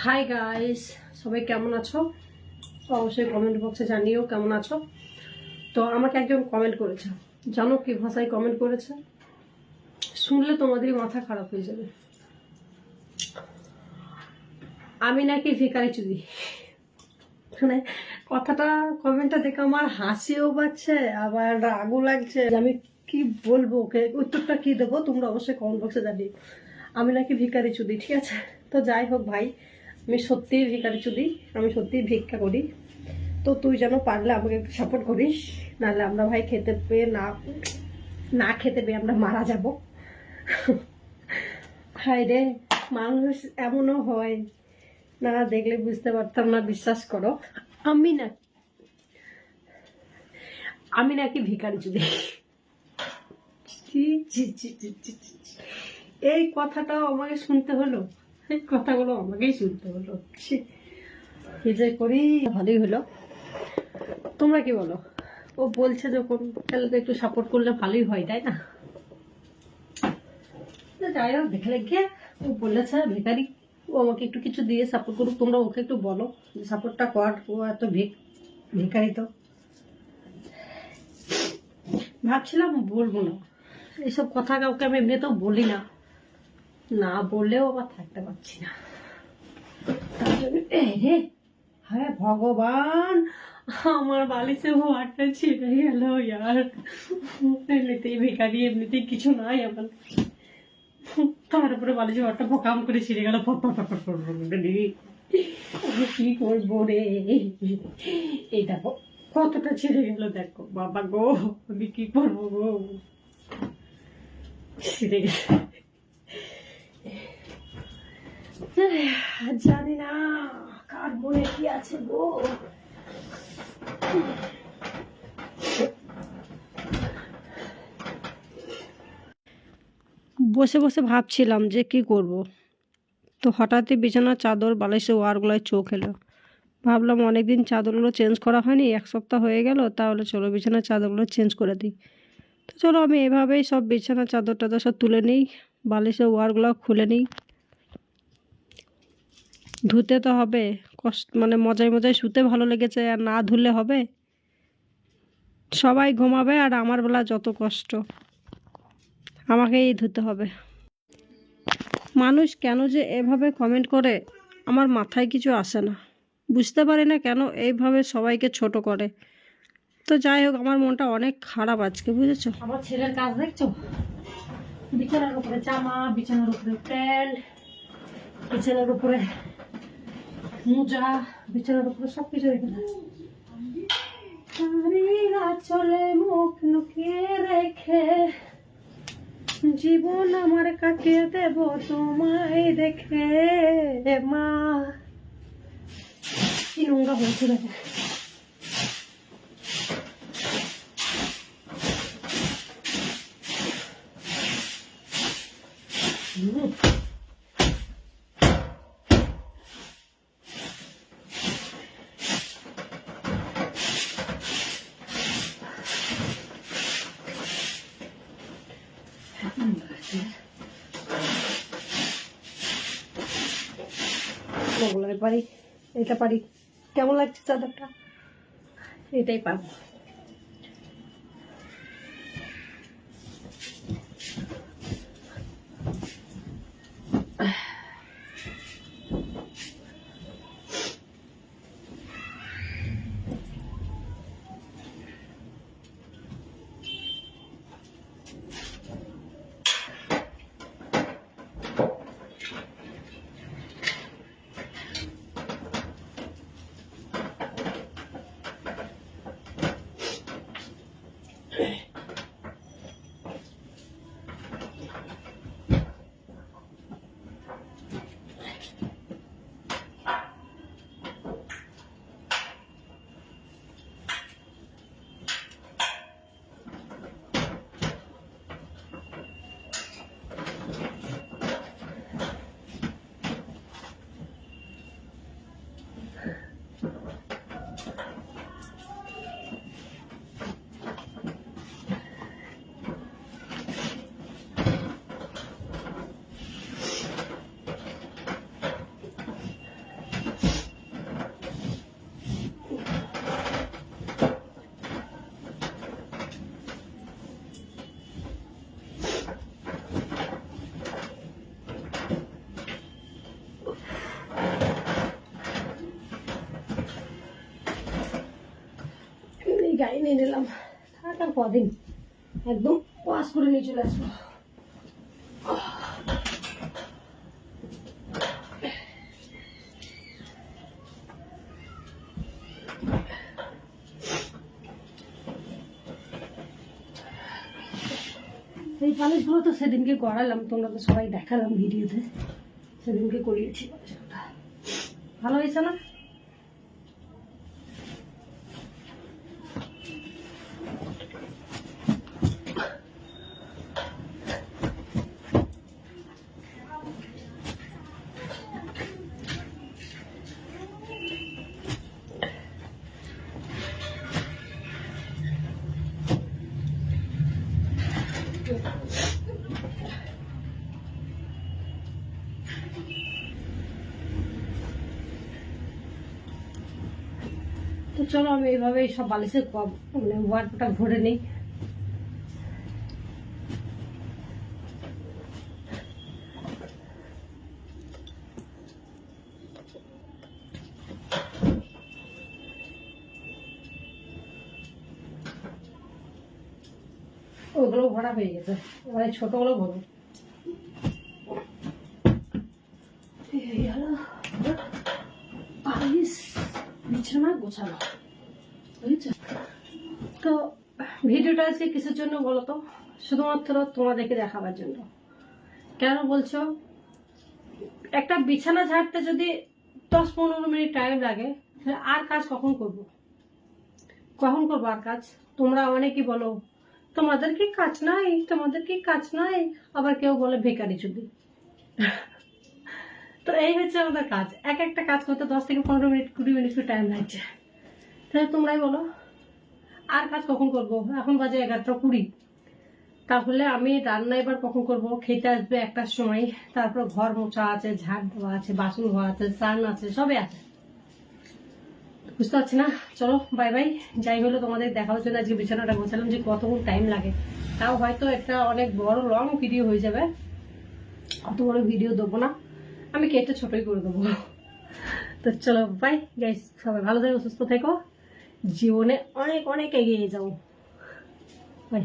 Hi guys, সবাই কেমন আছো? অবশ্যই কমেন্ট বক্সে জানিও কেমন আছো। তো আমাকে একজন কমেন্ট করেছে, জানো কি ভাষায় কমেন্ট করেছে? শুনলে তোমাদের মাথা খারাপ হয়ে যাবে। আমি নাকি ভিখারি চুদি। মানে কথাটা, কমেন্টটা দেখে আমার হাসিও পাচ্ছে, আবার রাগও লাগছে। আমি কি বলবো, ওকে উত্তরটা কি দেবো তোমরা অবশ্যই কমেন্ট বক্সে জানিও। আমি নাকি ভিখারি চুদি, ঠিক আছে? তো যাই হোক ভাই, আমি সত্যিই ভিখারি চুদি, আমি সত্যিই ভিক্ষা করি। তো তুই যেন পারলে আমাকে একটু সাপোর্ট করিস, নাহলে আমরা ভাই খেতে পেয়ে না খেতে পেয়ে আমরা মারা যাব। হায় রে, মানুষ এমনও হয় না, দেখলে বুঝতে পারতাম না, বিশ্বাস করো। আমি নাকি ভিখারি চুদি। এই কথাটাও আমাকে শুনতে হলো, এই কথাগুলো আমাকেই শুনতে হলো। কি যে করি, ভালোই হলো। তোমরা কি বলো? ও বলছে যখন, তাহলে তো একটু সাপোর্ট করলে ভালোই হয়, তাই না? যাই হোক, দেখে রেখে ও বলেছে ভিখারি, ও আমাকে একটু কিছু দিয়ে সাপোর্ট করুক। তোমরা ওকে একটু বলো যে সাপোর্টটা কর, ও এত ভিখারি। তো ভাবছিলাম বলবো না, এইসব কথা কাউকে আমি এমনিতেও বলি না, না বললেও আবার থাকতে পারছি না। তার জন্য হ্যাঁ ভগবান, আমার বালিশে ভাতটা ছিঁড়ে গেল ইয়ার। এমনিতেই ভিখারি, এমনিতেই কিছু নাই আমার, তারপরে বালিশে ভাতটা পোকাম করে ছিঁড়ে গেল। কি করবো রে, এই দেখো কতটা ছিঁড়ে গেল, দেখো বাবা গো, আমি কি করবো গো, ছিঁড়ে গেছে। জানি না কার মনে কি আছে গো। বসে বসে ভাবছিলাম যে কি করব, তো হঠাৎই বিছানার চাদর বালিশে ওয়ারগুলোয় চোখ এলো। ভাবলাম অনেকদিন চাদরগুলো চেঞ্জ করা হয়নি, এক সপ্তাহ হয়ে গেল, তাহলে চলো বিছানার চাদরগুলো চেঞ্জ করে দিই। তো চলো আমি এভাবেই সব বিছানার চাদর টাদর সব তুলে নিই, বালিশের ওয়ারগুলো খুলে নিই। ধুতে তো হবে, কষ্ট মানে মজায় মজায় শুতে ভালো লেগেছে, আর না ধুলে হবে? সবাই ঘুমাবে আর আমার বেলা যত কষ্ট, আমাকেই ধুতে হবে। মানুষ কেন যে এভাবে কমেন্ট করে আমার মাথায় কিছু আসে না, বুঝতে পারি না কেন এইভাবে সবাইকে ছোট করে। তো যাই হোক, আমার মনটা অনেক খারাপ আজকে, বুঝেছো? আমার ছেলের কাজ দেখছো, বিছানার উপরে জামা, বিছানার উপরে প্যান্ট, বিছানার উপরে মোজা, বিছানার উপরে সবকিছু রেখে চলে মুখ লুকিয়ে রেখে জীবন আমার কাটিয়ে দেব তোমায় দেখে। মা কি নোংরা হয়েছে দেখো। ওগুলোই পারি, এটা পারি। কেমন লাগছে চাদরটা? এটাই পারবো। নিয়ে নিলাম, থাক আর কদিন, একদম ওয়াশ করে নিয়ে চলে আসবো। এই বালিশগুলো তো সেদিনকে করালাম, তোমরা তো সবাই দেখালাম ভিডিওতে, সেদিনকে করিয়েছি। ভালো হয়েছে না? তো চলো আমি এইভাবে সব বালিশে মানে ওয়ার্ডটা ভরে নিই। ওগুলো ভরা হয়ে গেছে, এবারে ছোটগুলো ভরো। বালিশ বিছানা গোছানো বুঝেছো? তো ভিডিওটা আজকে কিসের জন্য বলো তো? শুধুমাত্র তোমাদেরকে দেখাবার জন্য। কেন বলছো? একটা বিছানা ঝাড়তে যদি 10-15 মিনিট টাইম লাগে, আর কাজ কখন করব আর কাজ? তোমরা অনেকেই বলো তোমাদের কি কাজ নাই, তোমাদের কি কাজ নাই, আবার কেউ বলে বেকারি চুদি। তো এই হচ্ছে আমাদের কাজ, এক একটা কাজ করতে 10-15 মিনিট 20 মিনিট টাইম লাগছে। তাহলে তোমরাই বলো আর কাজ কখন করব? এখন বাজে 11:20। তাহলে আমি রান্না এবার কখন করব? খেতে আসবে 1টার সময়, তারপর ঘর মোছা আছে, ঝাড় দেওয়া আছে, বাসন ধোয়া আছে, স্নান আছে, সবে আছে। বুঝতে পারছি না। চলো বাই বাই। যাই হলো তোমাদের দেখার জন্য আজকে বিছানাটা গোছালাম যে কতক্ষণ টাইম লাগে। তাও হয়তো একটা অনেক বড় লং ভিডিও হয়ে যাবে, অত বড় ভিডিও দেবো না, আমি কেটে ছোটই করে দেবো। তো চলো বাই গাইস, সবাই ভালো থেকো, সুস্থ থেকো, জীবনে অনেক অনেক এগিয়ে যাও। বাই।